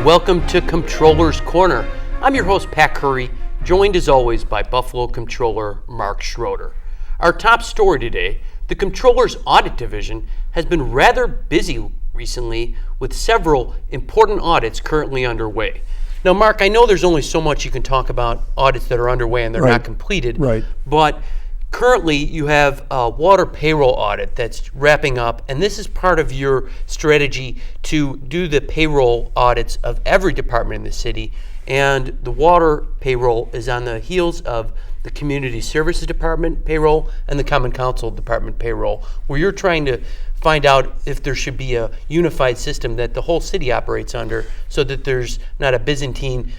and welcome to Comptroller's Corner. I'm your host, Pat Curry, joined as always by Buffalo Comptroller Mark Schroeder. Our top story today, the Comptroller's Audit Division has been rather busy recently with several important audits currently underway. Now, Mark, I know there's only so much you can talk about audits that are underway and they're not completed, but currently you have a water payroll audit that's wrapping up, and this is part of your strategy to do the payroll audits of every department in the city. And the water payroll is on the heels of the Community Services Department payroll and the Common Council Department payroll, where you're trying to find out if there should be a unified system that the whole city operates under so that there's not a Byzantine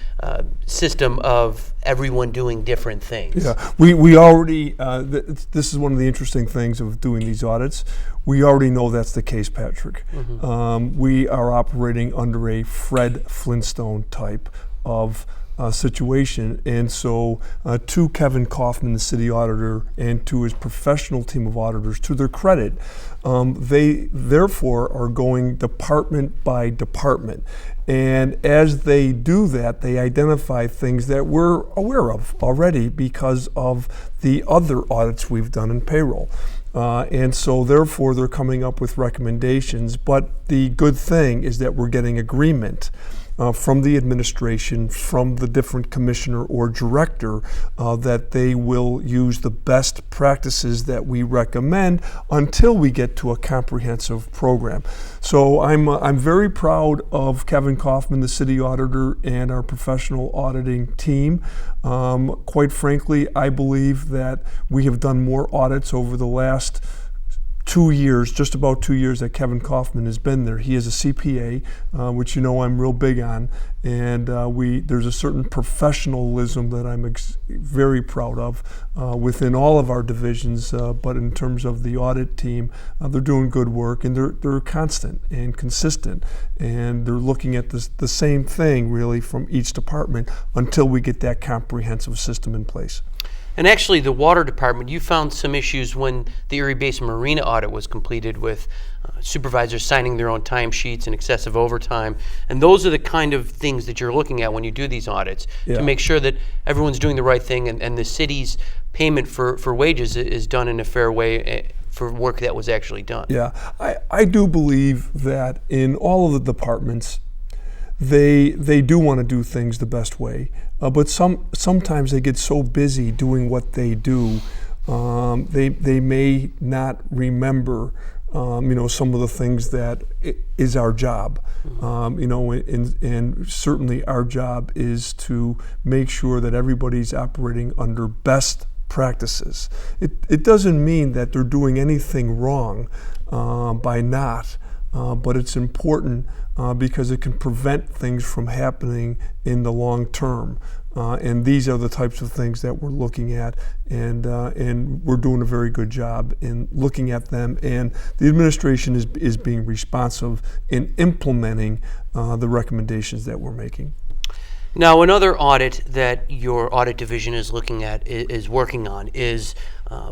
system of everyone doing different things. Yeah, we already, this is one of the interesting things of doing these audits. We already know that's the case, Patrick. Mm-hmm. We are operating under a Fred Flintstone type of situation, and so to Kevin Kaufman, the city auditor, and to his professional team of auditors, to their credit, they therefore are going department by department. And as they do that, they identify things that we're aware of already because of the other audits we've done in payroll. And so therefore they're coming up with recommendations, but the good thing is that we're getting agreement from the administration, from the different commissioner or director, that they will use the best practices that we recommend until we get to a comprehensive program. So I'm very proud of Kevin Kaufman, the city auditor, and our professional auditing team. Quite frankly, I believe that we have done more audits over the last 2 years, just about 2 years that Kevin Kaufman has been there. He is a CPA, which you know I'm real big on, and there's a certain professionalism that I'm very proud of within all of our divisions, but in terms of the audit team, they're doing good work, and they're constant and consistent, and they're looking at the same thing really from each department until we get that comprehensive system in place. And actually, the water department, you found some issues when the Erie Basin Marina audit was completed with supervisors signing their own timesheets and excessive overtime. And those are the kind of things that you're looking at when you do these audits to make sure that everyone's doing the right thing and the city's payment for wages is done in a fair way for work that was actually done. Yeah, I do believe that in all of the departments, they do want to do things the best way, but sometimes they get so busy doing what they do, they may not remember some of the things that is our job. And certainly our job is to make sure that everybody's operating under best practices. It doesn't mean that they're doing anything wrong by not. But it's important because it can prevent things from happening in the long term. And these are the types of things that we're looking at, and we're doing a very good job in looking at them. And the administration is being responsive in implementing the recommendations that we're making. Now, another audit that your audit division is looking at, is working on, is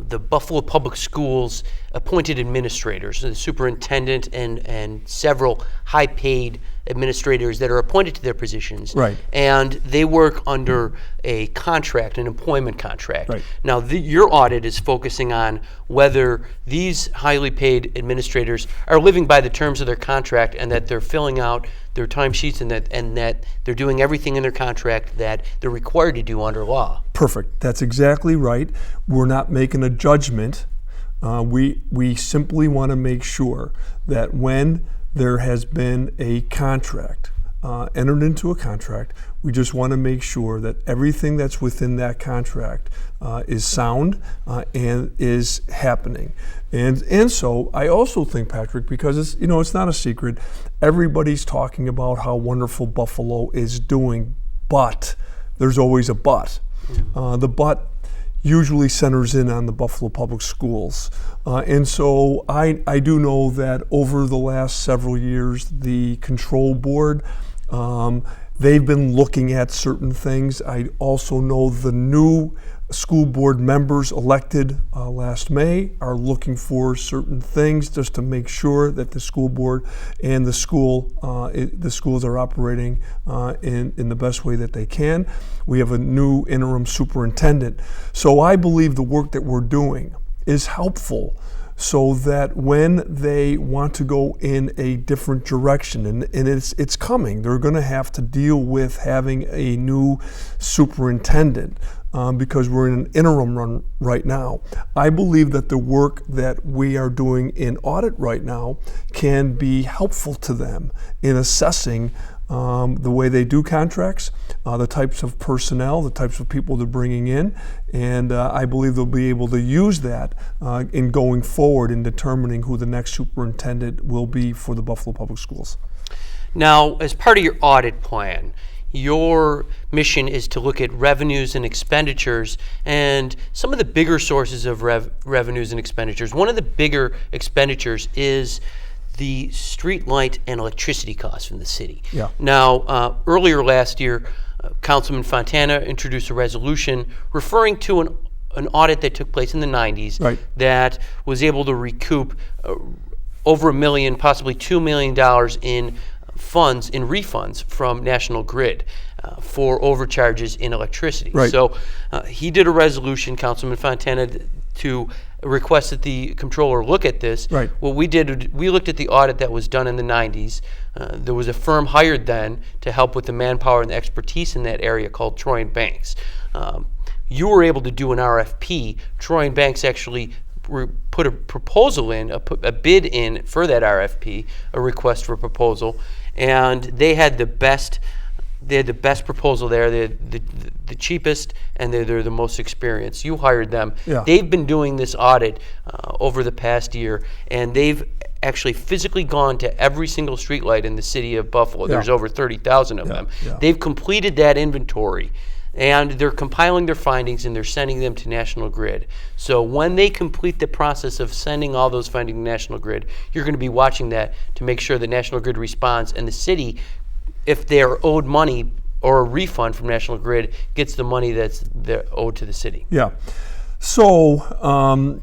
the Buffalo Public Schools appointed administrators, the superintendent and several high-paid administrators that are appointed to their positions. Right. And they work under a contract, an employment contract. Right. Now, your audit is focusing on whether these highly paid administrators are living by the terms of their contract and that they're filling out their timesheets and that they're doing everything in their contract that they're required to do under law. Perfect. That's exactly right. We're not making a judgment. We simply want to make sure that when there has been a contract, entered into a contract, we just want to make sure that everything that's within that contract is sound and is happening. And so I also think, Patrick, because it's not a secret, everybody's talking about how wonderful Buffalo is doing, but there's always a but. The but usually centers in on the Buffalo Public Schools. And so I do know that over the last several years, the control board They've been looking at certain things. I also know the new school board members elected last May are looking for certain things just to make sure that the school board and the schools are operating in the best way that they can. We have a new interim superintendent. So I believe the work that we're doing is helpful so that when they want to go in a different direction, and it's coming, they're going to have to deal with having a new superintendent because we're in an interim run right now. I believe that the work that we are doing in audit right now can be helpful to them in assessing the way they do contracts, the types of personnel, the types of people they're bringing in, and I believe they'll be able to use that in going forward in determining who the next superintendent will be for the Buffalo Public Schools. Now, as part of your audit plan, your mission is to look at revenues and expenditures and some of the bigger sources of revenues and expenditures. One of the bigger expenditures is the street light and electricity costs from the city. Yeah. Now, earlier last year, Councilman Fontana introduced a resolution referring to an audit that took place in the 90s Right. that was able to recoup over $1 million, possibly $2 million in refunds from National Grid for overcharges in electricity. Right. So he did a resolution, Councilman Fontana, to request that the comptroller look at this. Right. What we did, we looked at the audit that was done in the 90s. There was a firm hired then to help with the manpower and the expertise in that area called Troy and Banks. You were able to do an RFP. Troy and Banks actually put a proposal in, a bid in for that RFP, a request for proposal, and they had the best proposal there. They're the cheapest, and they're the most experienced. You hired them. Yeah. They've been doing this audit over the past year, and they've actually physically gone to every single streetlight in the city of Buffalo. Yeah. There's over 30,000 of them. Yeah. They've completed that inventory, and they're compiling their findings, and they're sending them to National Grid. So when they complete the process of sending all those findings to National Grid, you're going to be watching that to make sure that National Grid responds, and the city, if they're owed money or a refund from National Grid, gets the money that's owed to the city. Yeah. So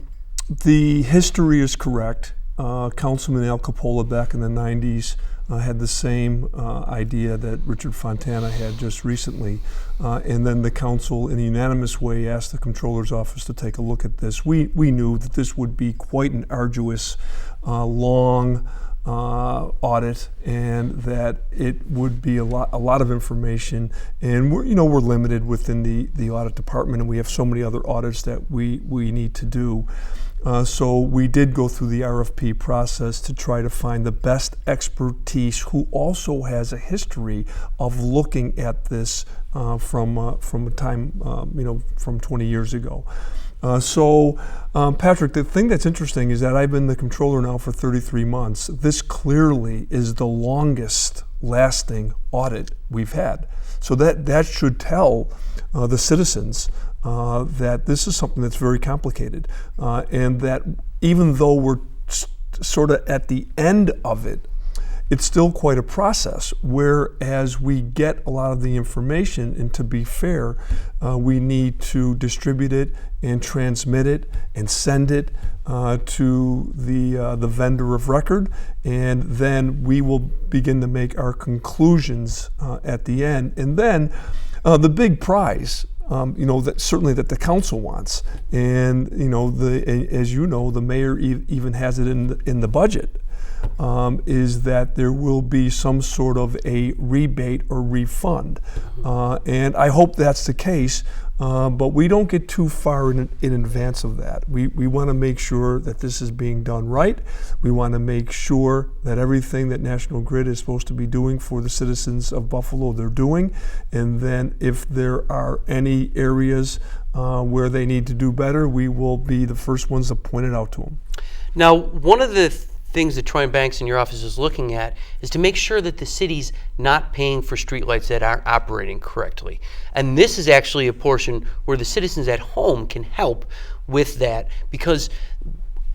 the history is correct. Councilman Al Capola back in the 90s had the same idea that Richard Fontana had just recently. And then the council, in a unanimous way, asked the Comptroller's office to take a look at this. We knew that this would be quite an arduous, long audit, and that it would be a lot of information, and we're limited within the audit department, and we have so many other audits that we need to do. So we did go through the RFP process to try to find the best expertise who also has a history of looking at this from a time from 20 years ago. Patrick, the thing that's interesting is that I've been the comptroller now for 33 months. This clearly is the longest lasting audit we've had. So that should tell the citizens that this is something that's very complicated, and that even though we're sort of at the end of it, it's still quite a process, whereas we get a lot of the information, and to be fair, we need to distribute it and transmit it and send it to the vendor of record, and then we will begin to make our conclusions at the end. And then the big prize, that certainly that the council wants, and as you know, the mayor even has it in the budget. Is that there will be some sort of a rebate or refund. And I hope that's the case, but we don't get too far in advance of that. We want to make sure that this is being done right. We want to make sure that everything that National Grid is supposed to be doing for the citizens of Buffalo, they're doing. And then if there are any areas where they need to do better, we will be the first ones to point it out to them. Now, one of the things that Troy and Banks in your office is looking at is to make sure that the city's not paying for streetlights that aren't operating correctly. And this is actually a portion where the citizens at home can help with that, because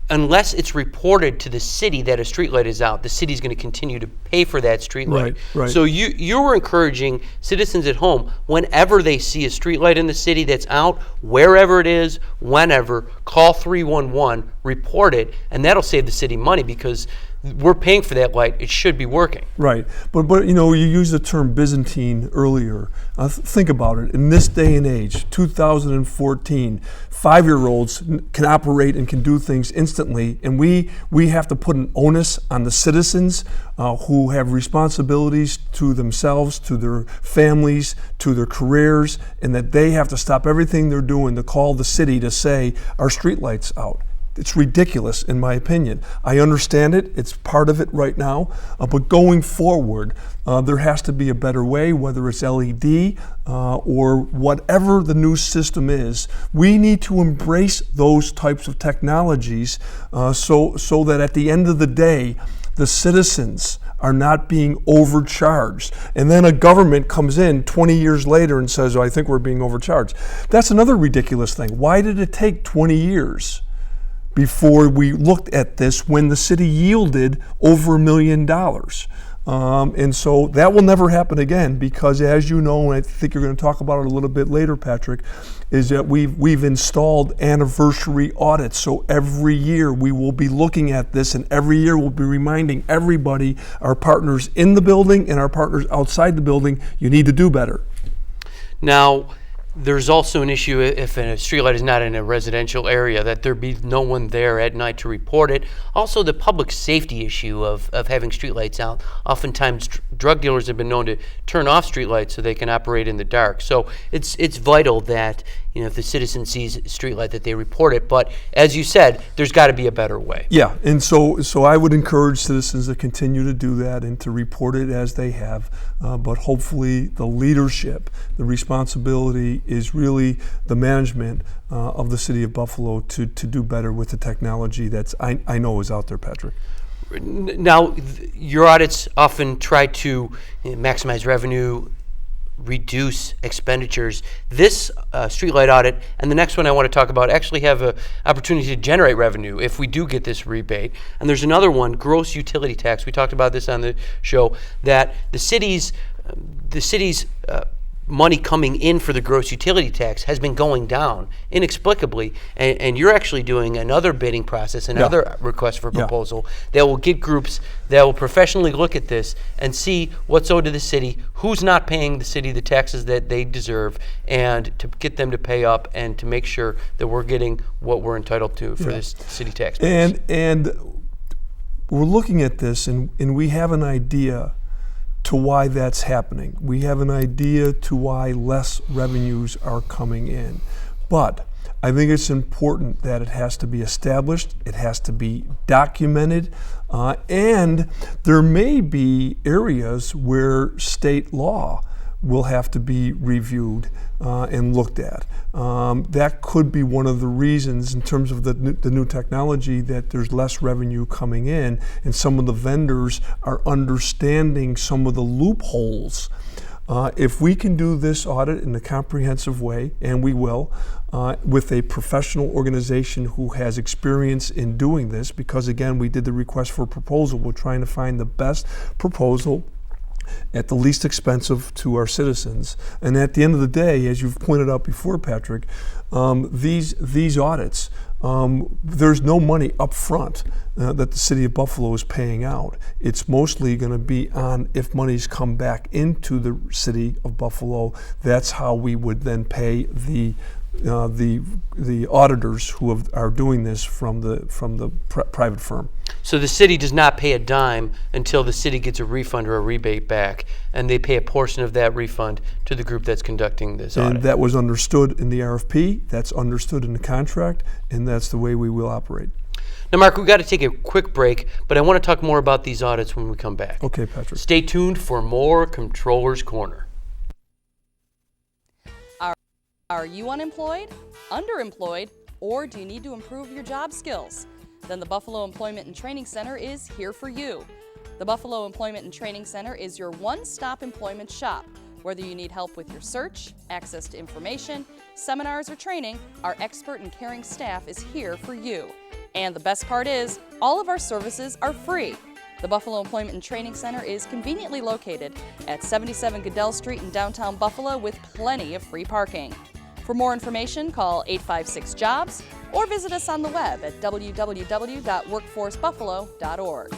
unless it's reported to the city that a streetlight is out, the city's going to continue to pay for that streetlight. Right. So you were encouraging citizens at home, whenever they see a streetlight in the city that's out, wherever it is, whenever, call 311, report it, and that'll save the city money because we're paying for that light. It should be working. Right, but you used the term Byzantine earlier. Think about it. In this day and age, 2014, 5-year-olds can operate and can do things instantly, and we have to put an onus on the citizens who have responsibilities to themselves, to their families, to their careers, and that they have to stop everything they're doing to call the city to say, our streetlight's out. It's ridiculous, in my opinion. I understand it. It's part of it right now. But going forward, there has to be a better way, whether it's LED or whatever the new system is. We need to embrace those types of technologies so that at the end of the day, the citizens are not being overcharged. And then a government comes in 20 years later and says, oh, I think we're being overcharged. That's another ridiculous thing. Why did it take 20 years? Before we looked at this when the city yielded over $1 million. And so that will never happen again because, as you know, and I think you're going to talk about it a little bit later, Patrick, is that we've installed anniversary audits. So every year we will be looking at this, and every year we'll be reminding everybody, our partners in the building and our partners outside the building, you need to do better. Now, there's also an issue if a streetlight is not in a residential area, that there be no one there at night to report it. Also, the public safety issue of having streetlights out. Oftentimes, drug dealers have been known to turn off streetlights so they can operate in the dark. So it's vital that if the citizen sees a streetlight that they report it. But as you said, there's got to be a better way. Yeah, and so I would encourage citizens to continue to do that and to report it as they have. But hopefully, the leadership, the responsibility is really the management of the city of Buffalo to do better with the technology that's I know is out there, Patrick. Now, your audits often try to maximize revenue, reduce expenditures. This streetlight audit and the next one I want to talk about actually have an opportunity to generate revenue if we do get this rebate. And there's another one, gross utility tax. We talked about this on the show, that the city's money coming in for the gross utility tax has been going down inexplicably, and you're actually doing another bidding process, another request for proposal that will get groups that will professionally look at this and see what's owed to the city, who's not paying the city the taxes that they deserve, and to get them to pay up and to make sure that we're getting what we're entitled to for this city tax. And we're looking at this, and we have an idea to why that's happening. We have an idea to why less revenues are coming in. But I think it's important that it has to be established, it has to be documented, and there may be areas where state law will have to be reviewed and looked at. That could be one of the reasons in terms of the new technology that there's less revenue coming in, and some of the vendors are understanding some of the loopholes. If we can do this audit in a comprehensive way, and we will, with a professional organization who has experience in doing this, because again, we did the request for proposal, we're trying to find the best proposal at the least expensive to our citizens. And at the end of the day, as you've pointed out before, Patrick, these audits, there's no money up front that the city of Buffalo is paying out. It's mostly going to be on if monies come back into the city of Buffalo. That's how we would then pay the auditors who are doing this from the private firm. So the city does not pay a dime until the city gets a refund or a rebate back, and they pay a portion of that refund to the group that's conducting this audit. And that was understood in the RFP, that's understood in the contract, and that's the way we will operate. Now, Mark, we've got to take a quick break, but I want to talk more about these audits when we come back. Okay, Patrick. Stay tuned for more Comptroller's Corner. Are you unemployed, underemployed, or do you need to improve your job skills? Then the Buffalo Employment and Training Center is here for you. The Buffalo Employment and Training Center is your one-stop employment shop. Whether you need help with your search, access to information, seminars, or training, our expert and caring staff is here for you. And the best part is, all of our services are free. The Buffalo Employment and Training Center is conveniently located at 77 Goodell Street in downtown Buffalo with plenty of free parking. For more information, call 856-JOBS or visit us on the web at www.workforcebuffalo.org.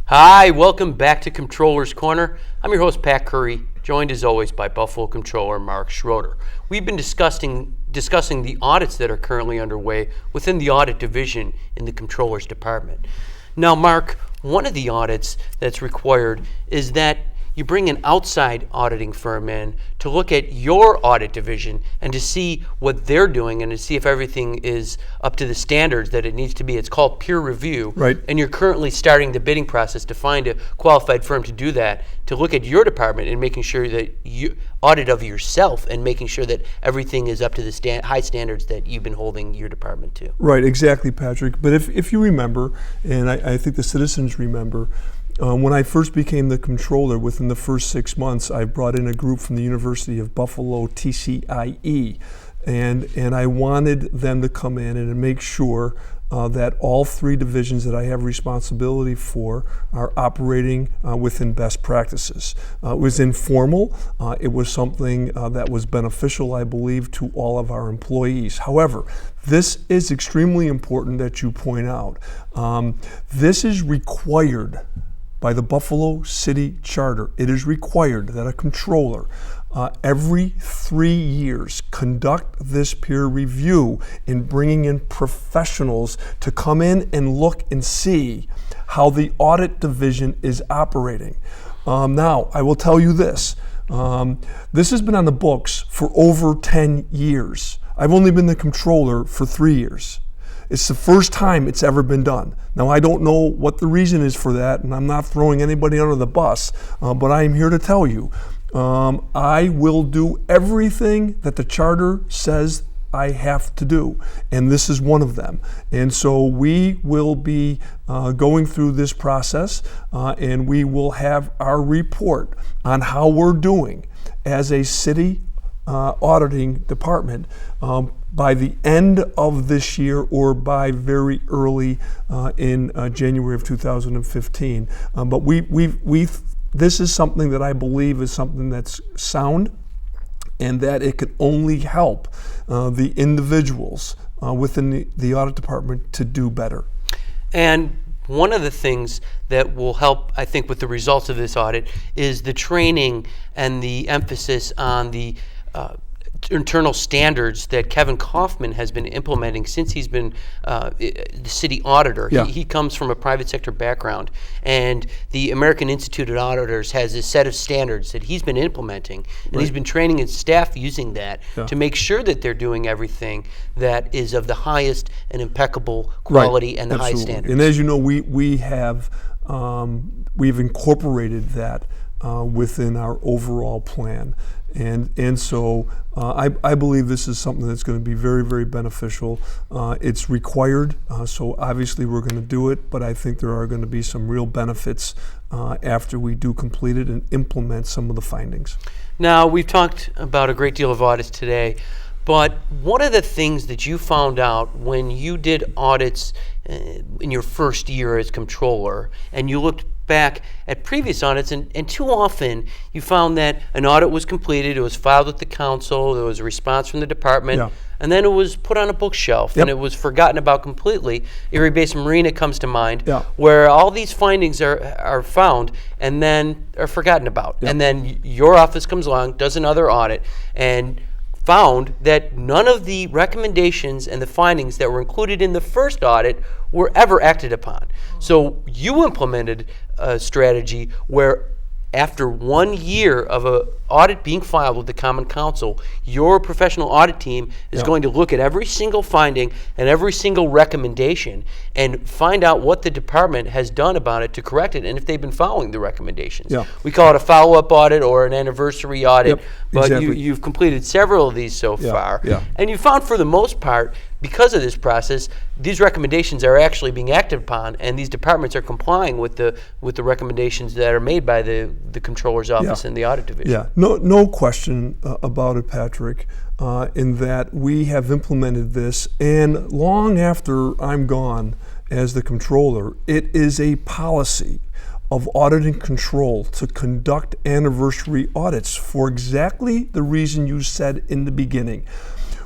Hi, welcome back to Comptroller's Corner. I'm your host, Pat Curry, joined as always by Buffalo Comptroller Mark Schroeder. We've been discussing the audits that are currently underway within the audit division in the Comptroller's Department. Now, Mark, one of the audits that's required is that you bring an outside auditing firm in to look at your audit division and to see what they're doing and to see if everything is up to the standards that it needs to be. It's called peer review. Right. And you're currently starting the bidding process to find a qualified firm to do that, to look at your department and making sure that you audit of yourself and making sure that everything is up to the high standards that you've been holding your department to. Right, exactly, Patrick. But if you remember, and I think the citizens remember, when I first became the controller, within the first 6 months, I brought in a group from the University of Buffalo, TCIE, and I wanted them to come in and make sure that all three divisions that I have responsibility for are operating within best practices. It was informal. It was something that was beneficial, I believe, to all of our employees. However, this is extremely important that you point out. This is required by the Buffalo City Charter. It is required that a controller every 3 years conduct this peer review in bringing in professionals to come in and look and see how the audit division is operating. Now, I will tell you this. This has been on the books for over 10 years. I've only been the controller for 3 years. It's the first time it's ever been done. Now, I don't know what the reason is for that, and I'm not throwing anybody under the bus, but I am here to tell you, I will do everything that the charter says I have to do, and this is one of them. And so we will be going through this process, and we will have our report on how we're doing as a city auditing department by the end of this year or by very early in January of 2015. But this is something that I believe is something that's sound, and that it could only help the individuals within the audit department to do better. And one of the things that will help, I think, with the results of this audit is the training and the emphasis on the internal standards that Kevin Kaufman has been implementing since he's been the city auditor. Yeah. He comes from a private sector background, and the American Institute of Auditors has a set of standards that he's been implementing, and Right. he's been training his staff using that Yeah. to make sure that they're doing everything that is of the highest and impeccable quality Right. and the highest Absolutely. standards. And as you know, we've incorporated that within our overall plan. And so I believe this is something that's going to be very, very beneficial. It's required, so obviously we're going to do it, but I think there are going to be some real benefits after we do complete it and implement some of the findings. Now, we've talked about a great deal of audits today, but one of the things that you found out when you did audits in your first year as controller, and you looked back at previous audits, and too often you found that an audit was completed, it was filed with the council, there was a response from the department, Yeah. and then it was put on a bookshelf, Yep. and it was forgotten about completely. Erie Basin Marina comes to mind, Yeah. where all these findings are found and then are forgotten about. Yep. And then your office comes along, does another audit, and found that none of the recommendations and the findings that were included in the first audit were ever acted upon. So you implemented a strategy where after 1 year of audit being filed with the Common Council, your professional audit team is going to look at every single finding and every single recommendation and find out what the department has done about it to correct it and if they've been following the recommendations. Yeah. We call it a follow-up audit or an anniversary audit, but exactly. you've completed several of these so far. Yeah. And you found for the most part, because of this process, these recommendations are actually being acted upon, and these departments are complying with the recommendations that are made by the Comptroller's Office and the Audit Division. Yeah, no question about it, Patrick, in that we have implemented this, and long after I'm gone as the Comptroller, it is a policy of audit and control to conduct anniversary audits for exactly the reason you said in the beginning.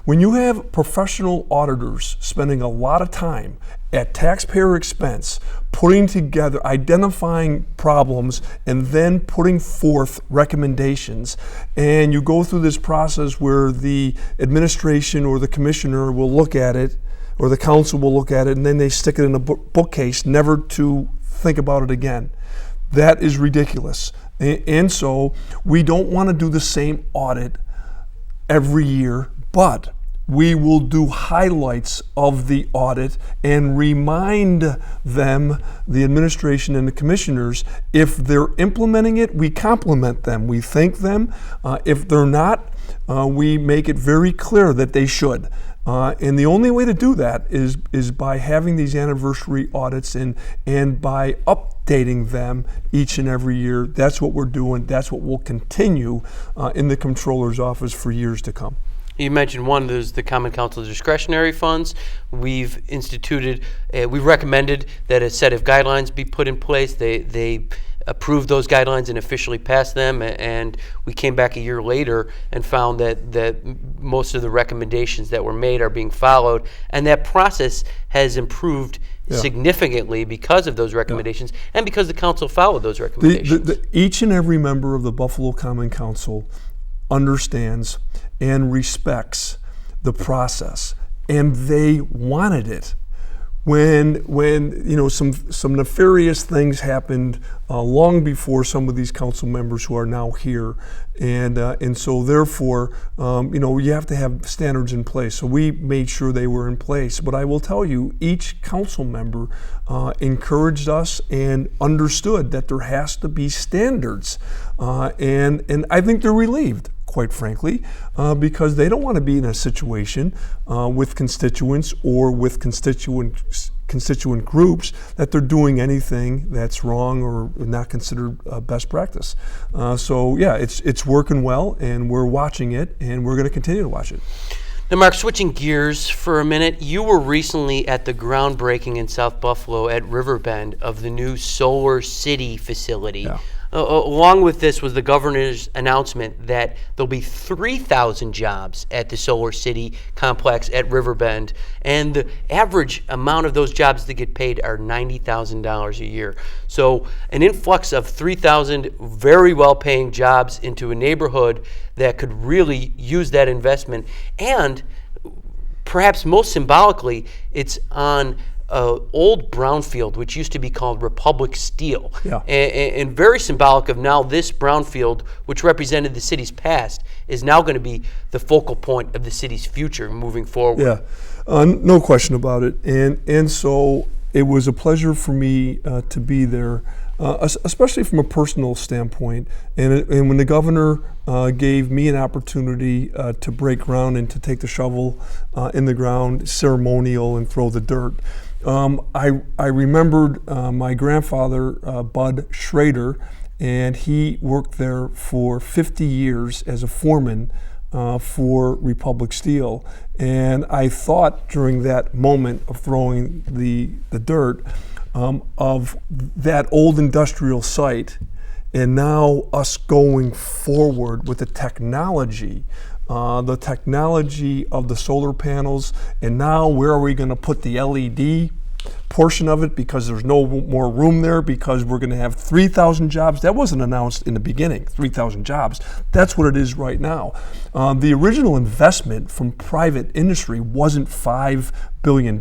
When you have professional auditors spending a lot of time at taxpayer expense, putting together, identifying problems, and then putting forth recommendations, and you go through this process where the administration or the commissioner will look at it, or the council will look at it, and then they stick it in a bookcase, never to think about it again. That is ridiculous. And so we don't want to do the same audit every year, but we will do highlights of the audit and remind them, the administration and the commissioners, if they're implementing it, we compliment them, we thank them. If they're not, we make it very clear that they should. And the only way to do that is by having these anniversary audits and by updating them each and every year. That's what we're doing. That's what we'll continue in the Comptroller's Office for years to come. You mentioned one, there's the Common Council discretionary funds. We've instituted, we've recommended that a set of guidelines be put in place. They approved those guidelines and officially passed them, and we came back a year later and found that most of the recommendations that were made are being followed, and that process has improved significantly because of those recommendations and because the council followed those recommendations. Each and every member of the Buffalo Common Council understands and respects the process, and they wanted it. When you know some nefarious things happened long before some of these council members who are now here, and so therefore you have to have standards in place. So we made sure they were in place. But I will tell you, each council member encouraged us and understood that there has to be standards, and I think they're relieved, quite frankly, because they don't want to be in a situation with constituents or with constituent groups that they're doing anything that's wrong or not considered best practice. So yeah, it's working well, and we're watching it, and we're going to continue to watch it. Now, Mark, switching gears for a minute, you were recently at the groundbreaking in South Buffalo at Riverbend of the new SolarCity facility. Yeah. Along with this was the governor's announcement that there'll be 3,000 jobs at the SolarCity complex at Riverbend, and the average amount of those jobs that get paid are $90,000 a year. So an influx of 3,000 very well-paying jobs into a neighborhood that could really use that investment, and perhaps most symbolically, it's on old brownfield, which used to be called Republic Steel, and very symbolic of now this brownfield, which represented the city's past, is now going to be the focal point of the city's future moving forward. Yeah, no question about it, and so it was a pleasure for me to be there, especially from a personal standpoint, and when the governor gave me an opportunity to break ground and to take the shovel in the ground, ceremonial, and throw the dirt. I remembered my grandfather, Bud Schroeder, and he worked there for 50 years as a foreman for Republic Steel. And I thought during that moment of throwing the dirt of that old industrial site, and now us going forward with the technology of the solar panels, and now where are we going to put the LED portion of it because there's no more room there, because we're going to have 3,000 jobs. That wasn't announced in the beginning, 3,000 jobs. That's what it is right now. The original investment from private industry wasn't $5 billion.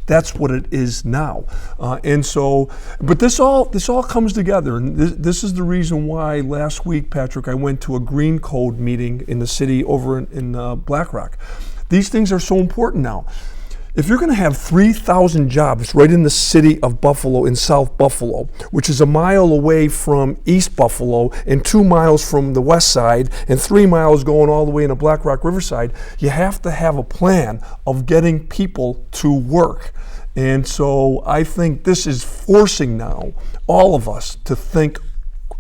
That's what it is now. And so, but this all comes together, and this is the reason why last week, Patrick, I went to a Green Code meeting in the city over in Black Rock. These things are so important now. If you're going to have 3,000 jobs right in the city of Buffalo, in South Buffalo, which is a mile away from East Buffalo and 2 miles from the west side and 3 miles going all the way into Black Rock Riverside, you have to have a plan of getting people to work. And so I think this is forcing now all of us to think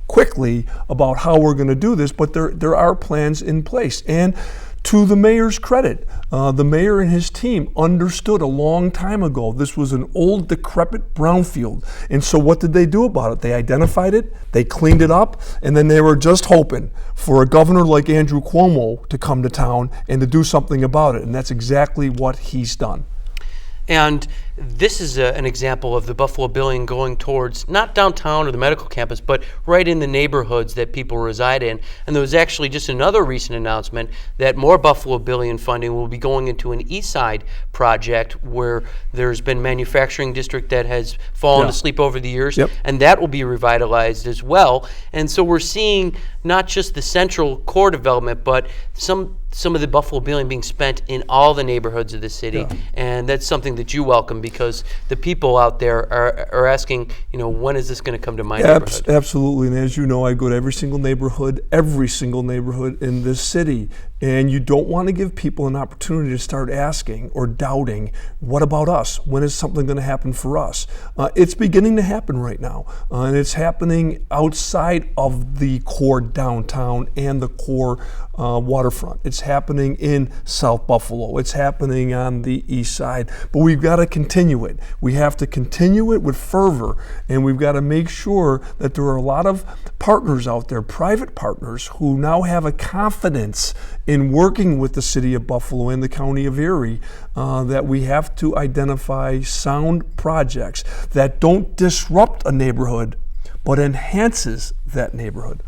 quickly about how we're going to do this, but there are plans in place. And to the mayor's credit, the mayor and his team understood a long time ago this was an old, decrepit brownfield. And so what did they do about it? They identified it, they cleaned it up, and then they were just hoping for a governor like Andrew Cuomo to come to town and to do something about it. And that's exactly what he's done. And this is an example of the Buffalo Billion going towards not downtown or the medical campus, but right in the neighborhoods that people reside in. And there was actually just another recent announcement that more Buffalo Billion funding will be going into an east side project where there's been manufacturing district that has fallen asleep over the years, and that will be revitalized as well. And so we're seeing not just the central core development, but some of the Buffalo Billion being spent in all the neighborhoods of the city. And that's something that you welcome, because the people out there are asking, when is this going to come to my neighborhood? Absolutely. And as you know, I go to every single neighborhood in this city. And you don't want to give people an opportunity to start asking or doubting, what about us? When is something going to happen for us? It's beginning to happen right now. And it's happening outside of the core downtown and the core waterfront. It's happening in South Buffalo. It's happening on the east side. But we've got to continue it. We have to continue it with fervor. And we've got to make sure that there are a lot of partners out there, private partners, who now have a confidence in working with the city of Buffalo and the county of Erie, that we have to identify sound projects that don't disrupt a neighborhood, but enhances that neighborhood.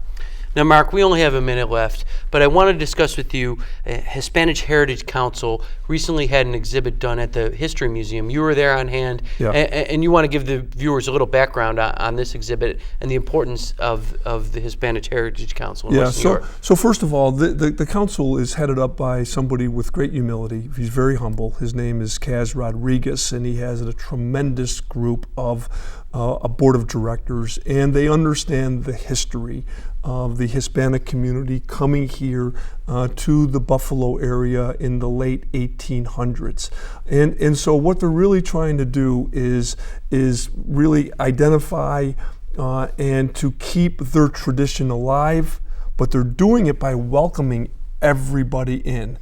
Now, Mark, we only have a minute left, but I want to discuss with you, Hispanic Heritage Council recently had an exhibit done at the History Museum. You were there on hand, and you want to give the viewers a little background on this exhibit and the importance of the Hispanic Heritage Council in West New York. So first of all, the council is headed up by somebody with great humility. He's very humble. His name is Kaz Rodriguez, and he has a tremendous group of a board of directors, and they understand the history of the Hispanic community coming here to the Buffalo area in the late 1800s. And so what they're really trying to do is really identify and to keep their tradition alive, but they're doing it by welcoming everybody in.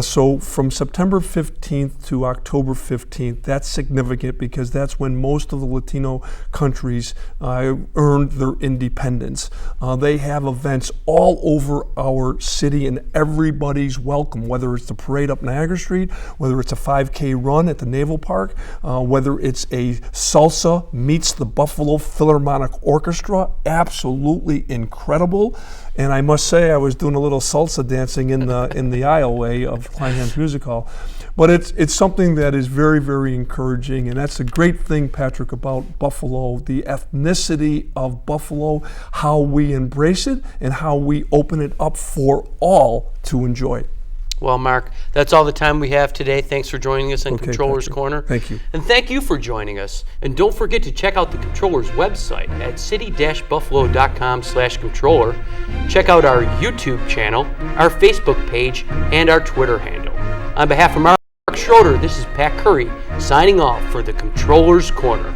So from September 15th to October 15th, that's significant because that's when most of the Latino countries earned their independence. They have events all over our city and everybody's welcome, whether it's the parade up Niagara Street, whether it's a 5K run at the Naval Park, whether it's a salsa meets the Buffalo Philharmonic Orchestra, absolutely incredible. And I must say, I was doing a little salsa dancing in the aisleway of Kleinham's Music Hall. But it's something that is very, very encouraging, and that's a great thing, Patrick, about Buffalo, the ethnicity of Buffalo, how we embrace it, and how we open it up for all to enjoy. Well, Mark, that's all the time we have today. Thanks for joining us on Comptroller's Corner. Thank you. And thank you for joining us. And don't forget to check out the Comptroller's website at city-buffalo.com/comptroller. Check out our YouTube channel, our Facebook page, and our Twitter handle. On behalf of Mark Schroeder, this is Pat Curry signing off for the Comptroller's Corner.